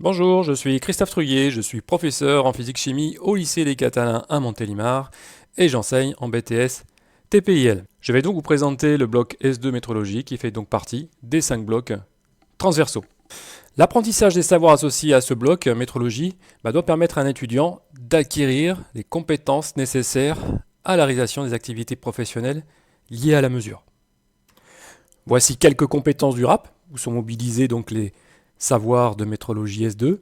Bonjour, je suis Christophe Truyer, je suis professeur en physique-chimie au lycée des Catalans à Montélimar et j'enseigne en BTS TPIL. Je vais donc vous présenter le bloc S2 métrologie qui fait donc partie des 5 blocs transversaux. L'apprentissage des savoirs associés à ce bloc métrologie doit permettre à un étudiant d'acquérir les compétences nécessaires à la réalisation des activités professionnelles liées à la mesure. Voici quelques compétences du RAP, où sont mobilisés donc les savoirs de métrologie S2,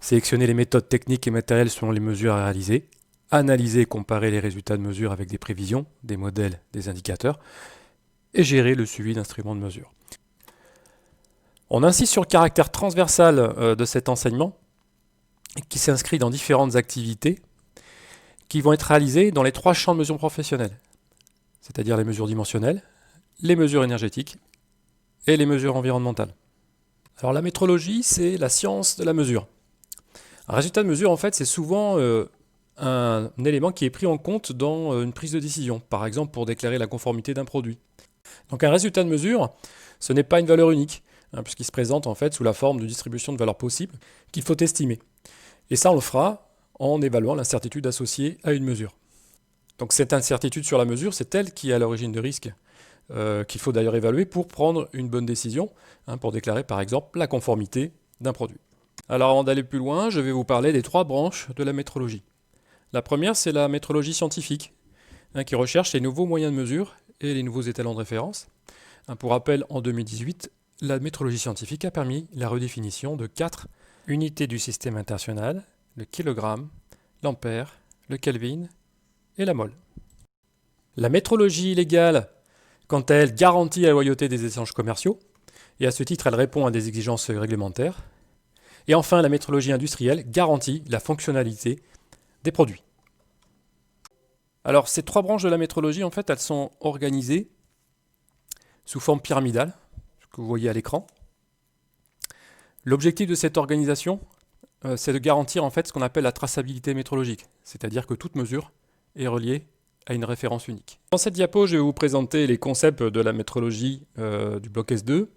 sélectionner les méthodes techniques et matérielles selon les mesures à réaliser, analyser et comparer les résultats de mesure avec des prévisions, des modèles, des indicateurs, et gérer le suivi d'instruments de mesure. On insiste sur le caractère transversal de cet enseignement, qui s'inscrit dans différentes activités qui vont être réalisées dans les 3 champs de mesure professionnelles, c'est-à-dire les mesures dimensionnelles, les mesures énergétiques et les mesures environnementales. Alors la métrologie, c'est la science de la mesure. Un résultat de mesure, en fait, c'est souvent un élément qui est pris en compte dans une prise de décision, par exemple pour déclarer la conformité d'un produit. Donc un résultat de mesure, ce n'est pas une valeur unique, puisqu'il se présente en fait sous la forme de distribution de valeurs possibles qu'il faut estimer. Et ça, on le fera en évaluant l'incertitude associée à une mesure. Donc cette incertitude sur la mesure, c'est elle qui est à l'origine de risques qu'il faut d'ailleurs évaluer pour prendre une bonne décision, pour déclarer par exemple la conformité d'un produit. Alors avant d'aller plus loin, je vais vous parler des 3 branches de la métrologie. La première, c'est la métrologie scientifique, qui recherche les nouveaux moyens de mesure et les nouveaux étalons de référence. Pour rappel, en 2018, la métrologie scientifique a permis la redéfinition de 4 unités du système international, le kilogramme, l'ampère, le kelvin et la mole. La métrologie légale, quant à elle, garantit la loyauté des échanges commerciaux, et à ce titre, elle répond à des exigences réglementaires. Et enfin, la métrologie industrielle garantit la fonctionnalité des produits. Alors, ces 3 branches de la métrologie, en fait, elles sont organisées sous forme pyramidale, ce que vous voyez à l'écran. L'objectif de cette organisation, c'est de garantir en fait ce qu'on appelle la traçabilité métrologique, c'est-à-dire que toute mesure est reliée à une référence unique. Dans cette diapo, je vais vous présenter les concepts de la métrologie du bloc S2.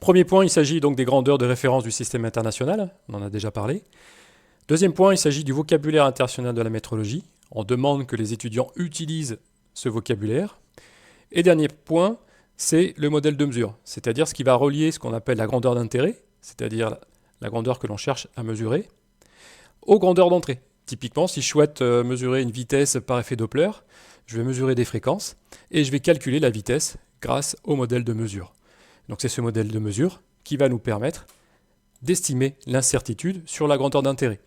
Premier point, il s'agit donc des grandeurs de référence du système international, on en a déjà parlé. Deuxième point, il s'agit du vocabulaire international de la métrologie. On demande que les étudiants utilisent ce vocabulaire. Et dernier point, c'est le modèle de mesure, c'est-à-dire ce qui va relier ce qu'on appelle la grandeur d'intérêt, c'est-à-dire la grandeur que l'on cherche à mesurer, aux grandeurs d'entrée. Typiquement, si je souhaite mesurer une vitesse par effet Doppler, je vais mesurer des fréquences et je vais calculer la vitesse grâce au modèle de mesure. Donc c'est ce modèle de mesure qui va nous permettre d'estimer l'incertitude sur la grandeur d'intérêt.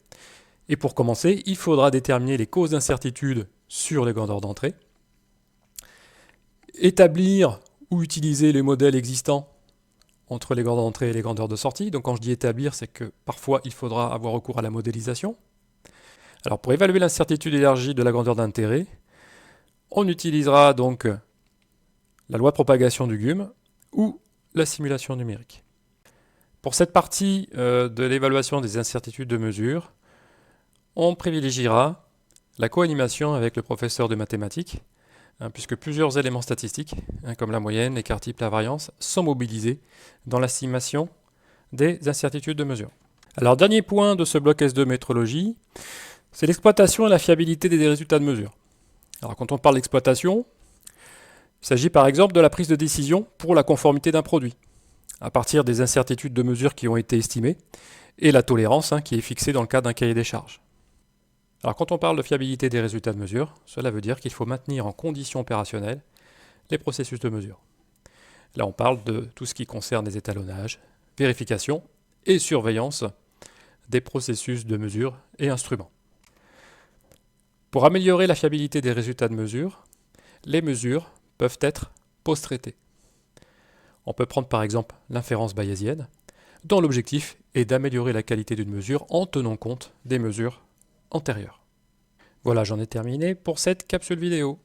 Et pour commencer, il faudra déterminer les causes d'incertitude sur les grandeurs d'entrée, établir ou utiliser les modèles existants entre les grandeurs d'entrée et les grandeurs de sortie. Donc quand je dis établir, c'est que parfois il faudra avoir recours à la modélisation. Alors pour évaluer l'incertitude élargie de la grandeur d'intérêt, on utilisera donc la loi de propagation du GUM ou la simulation numérique. Pour cette partie de l'évaluation des incertitudes de mesure, on privilégiera la co-animation avec le professeur de mathématiques, puisque plusieurs éléments statistiques, comme la moyenne, l'écart type, la variance, sont mobilisés dans l'estimation des incertitudes de mesure. Alors, dernier point de ce bloc S2 métrologie, c'est l'exploitation et la fiabilité des résultats de mesure. Alors, quand on parle d'exploitation, il s'agit par exemple de la prise de décision pour la conformité d'un produit, à partir des incertitudes de mesure qui ont été estimées, et la tolérance qui est fixée dans le cadre d'un cahier des charges. Alors quand on parle de fiabilité des résultats de mesure, cela veut dire qu'il faut maintenir en condition opérationnelle les processus de mesure. Là on parle de tout ce qui concerne les étalonnages, vérification et surveillance des processus de mesure et instruments. Pour améliorer la fiabilité des résultats de mesure, les mesures peuvent être post-traitées. On peut prendre par exemple l'inférence bayésienne, dont l'objectif est d'améliorer la qualité d'une mesure en tenant compte des mesures antérieures. Voilà, j'en ai terminé pour cette capsule vidéo.